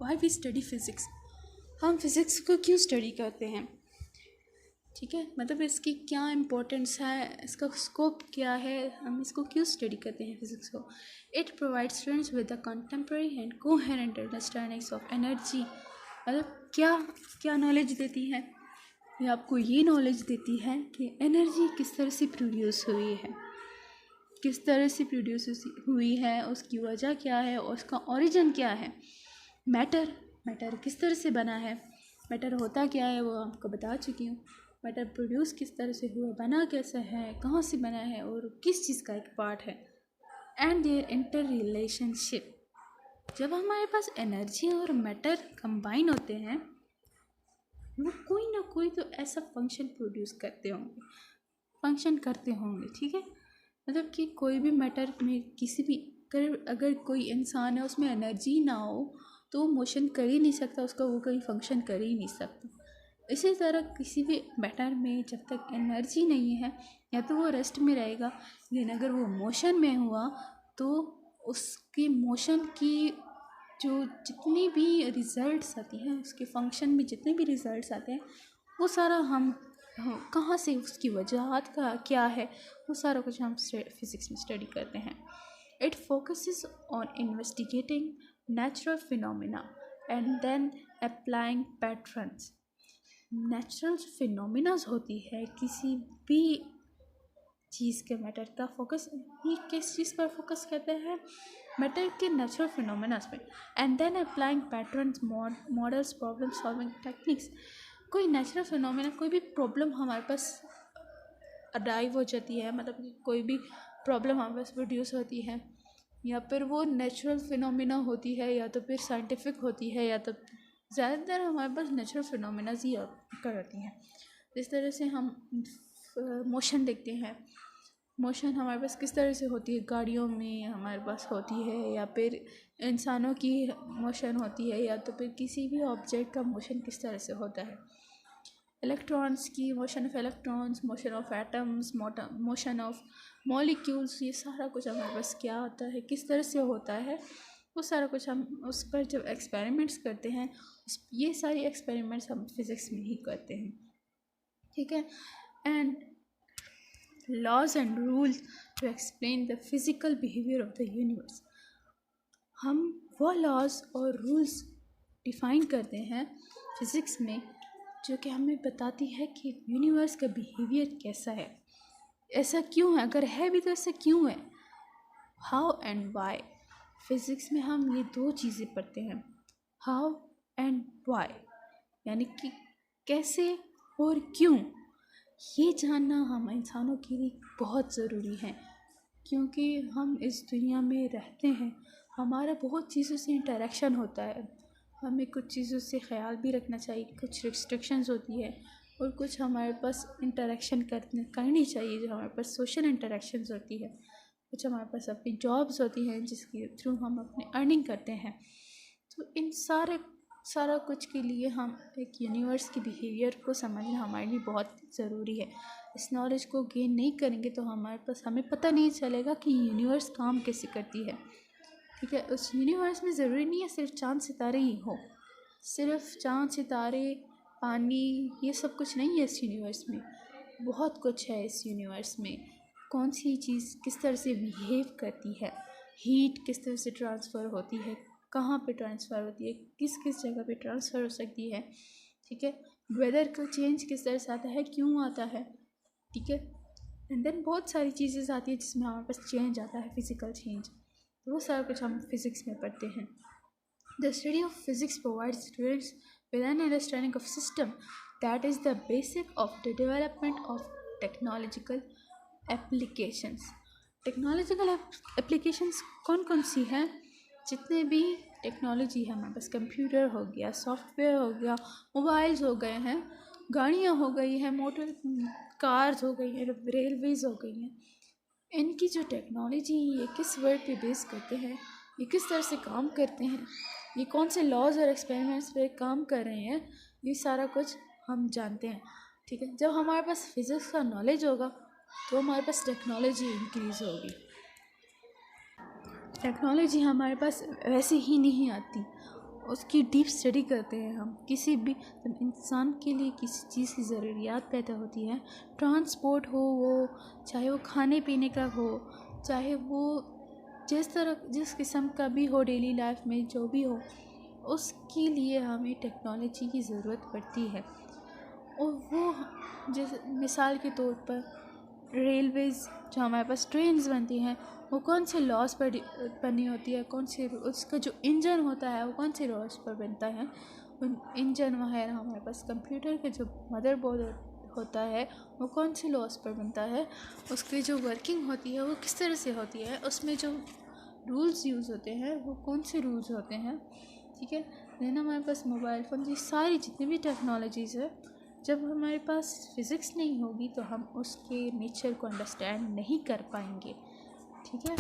Why we study physics. हम physics को क्यों स्टडी करते हैं, ठीक है, मतलब इसकी क्या इम्पोर्टेंस है, इसका स्कोप क्या है, हम इसको क्यों स्टडी करते हैं फिज़िक्स को। It provides students with the contemporary and coherent understandings of energy. मतलब क्या क्या नॉलेज देती है, ये आपको ये नॉलेज देती है कि एनर्जी किस तरह से प्रोड्यूस हुई है, किस तरह से प्रोड्यूस हुई है, उसकी वजह क्या है, और उसका ओरिजिन क्या है। मैटर किस तरह से बना है, मैटर होता क्या है वो आपको बता चुकी हूँ। मैटर प्रोड्यूस किस तरह से हुआ, बना कैसे है, कहाँ से बना है, और किस चीज़ का एक पार्ट है। And their inter relationship. जब हमारे पास एनर्जी और मैटर कंबाइन होते हैं, वो कोई ना कोई तो ऐसा फंक्शन प्रोड्यूस करते होंगे, फंक्शन करते होंगे, ठीक है। मतलब कि कोई भी मैटर में किसी भी अगर कोई इंसान है उसमें एनर्जी ना हो तो वो मोशन कर ही नहीं सकता, उसका वो कोई फंक्शन कर ही नहीं सकता। इसी तरह किसी भी मैटर में जब तक एनर्जी नहीं है या तो वो रेस्ट में रहेगा, लेकिन अगर वो मोशन में हुआ तो उसकी मोशन की जो जितनी भी रिज़ल्ट्स आती हैं, उसके फंक्शन में जितने भी रिज़ल्ट्स आते हैं, वो सारा हम कहाँ से, उसकी वजहात का क्या है, वो सारा कुछ हम फिज़िक्स में स्टडी करते हैं। It focuses on investigating natural phenomena and then applying patterns. Natural phenomenas होती है किसी भी चीज़ के मैटर का फोकस, ये किस चीज़ पर फोकस करते हैं, मैटर के नेचुरल फिनोमिनाज पे। And then applying patterns, models, problem solving techniques. कोई नेचुरल फिनोमिना, कोई भी प्रॉब्लम हमारे पास अराइव हो जाती है, मतलब कि कोई भी प्रॉब्लम हमारे पास प्रोड्यूस होती है, या फिर वो नेचुरल फिनोमिना होती है या तो फिर साइंटिफिक होती है, या तो ज़्यादातर हमारे पास नेचुरल फिनोमिनाज ही करती हैं। जिस तरह से हम मोशन देखते हैं, मोशन हमारे पास किस तरह से होती है, गाड़ियों में हमारे पास होती है, या फिर इंसानों की मोशन होती है, या तो फिर किसी भी ऑब्जेक्ट का मोशन किस तरह से होता है। इलेक्ट्रॉन्स की motion of electrons, motion of atoms, motion of molecules, ये सारा कुछ हमारे पास क्या होता है, किस तरह से होता है, वो सारा कुछ हम उस पर जब एक्सपेरिमेंट्स करते हैं, ये सारी एक्सपेरिमेंट्स हम फिज़िक्स में ही करते हैं, ठीक है। And laws and rules to explain the physical behavior of the universe। हम वो लॉज और रूल्स डिफ़ाइन करते हैं फिज़िक्स में जो कि हमें बताती है कि यूनिवर्स का बिहेवियर कैसा है, ऐसा क्यों है, अगर है भी तो ऐसा क्यों है। How and Y. फिज़िक्स में हम ये दो चीज़ें पढ़ते हैं, हाउ एंड वाई, यानी कि कैसे और क्यों। ये जानना हम इंसानों के लिए बहुत ज़रूरी है, क्योंकि हम इस दुनिया में रहते हैं, हमारा बहुत चीज़ों से इंटरेक्शन होता है, हमें कुछ चीज़ों से ख्याल भी रखना चाहिए, कुछ रिस्ट्रिक्शंस होती है, और कुछ हमारे पास इंटरेक्शन करनी चाहिए, जो हमारे पास सोशल इंटरेक्शंस होती है, कुछ हमारे पास अपनी जॉब्स होती हैं जिसके थ्रू हम अपनी अर्निंग करते हैं। तो इन सारा कुछ के लिए हम एक यूनिवर्स की बिहेवियर को समझना हमारे लिए बहुत ज़रूरी है। इस नॉलेज को गेन नहीं करेंगे तो हमें पता नहीं चलेगा कि यूनिवर्स काम कैसे करती है, ठीक है। उस यूनिवर्स में ज़रूरी नहीं है सिर्फ चाँद सितारे ही हो, सिर्फ चाँद सितारे पानी ये सब कुछ नहीं है इस यूनिवर्स में, बहुत कुछ है इस यूनिवर्स में। कौन सी चीज़ किस तरह से बिहेव करती है, हीट किस तरह से ट्रांसफ़र होती है, कहाँ पे ट्रांसफ़र होती है, किस किस जगह पे ट्रांसफ़र हो सकती है, ठीक है। वेदर का चेंज किस तरह से आता है, क्यों आता है, ठीक है। एंड देन बहुत सारी चीज़ें आती है जिसमें हमारे पास चेंज आता है, फिज़िकल चेंज, तो वो सारा कुछ हम फिज़िक्स में पढ़ते हैं। The study of physics provides students with an understanding of system that is the basic of the development of technological applications. Technological applications कौन कौन सी हैं, जितने भी टेक्नोलॉजी है हमारे पास, कंप्यूटर हो गया, सॉफ्टवेयर हो गया, मोबाइल्स हो गए हैं, गाड़ियाँ हो गई हैं, मोटर कार्स हो गई हैं, रेलवेज़ हो गई हैं, इनकी जो टेक्नोलॉजी ये किस वर्ड पे बेस करते हैं, ये किस तरह से काम करते हैं, ये कौन से लॉज और एक्सपेरिमेंट्स पे काम कर रहे हैं, ये सारा कुछ हम जानते हैं, ठीक है। जब हमारे पास फिज़िक्स का नॉलेज होगा तो हमारे पास टेक्नोलॉजी इंक्रीज़ होगी। टेक्नोलॉजी हमारे पास वैसे ही नहीं आती, उसकी डीप स्टडी करते हैं हम। किसी भी जब इंसान के लिए किसी चीज़ की ज़रूरियात पैदा होती है, ट्रांसपोर्ट हो वो, चाहे वो खाने पीने का हो, चाहे वो जिस किस्म का भी हो, डेली लाइफ में जो भी हो, उसके लिए हमें टेक्नोलॉजी की ज़रूरत पड़ती है। और वो जैसे मिसाल के तौर पर रेलवेज़, जो हमारे पास ट्रेन्स बनती हैं, वो कौन से लॉज पर बनी होती है, कौन से उसका जो इंजन होता है वो कौन से लॉज पर बनता है। उन इंजन वगैरह हमारे पास कंप्यूटर के जो मदरबोर्ड होता है वो कौन से लॉज पर बनता है, उसकी जो वर्किंग होती है वो किस तरह से होती है, उसमें जो रूल्स यूज़ होते हैं वो कौन से रूल्स होते हैं। ठीक है, देन हमारे पास मोबाइल फ़ोन, ये सारी जितनी भी टेक्नोलॉजीज़ है, जब हमारे पास फिज़िक्स नहीं होगी तो हम उसके नेचर को अंडरस्टैंड नहीं कर पाएंगे। ठीक है।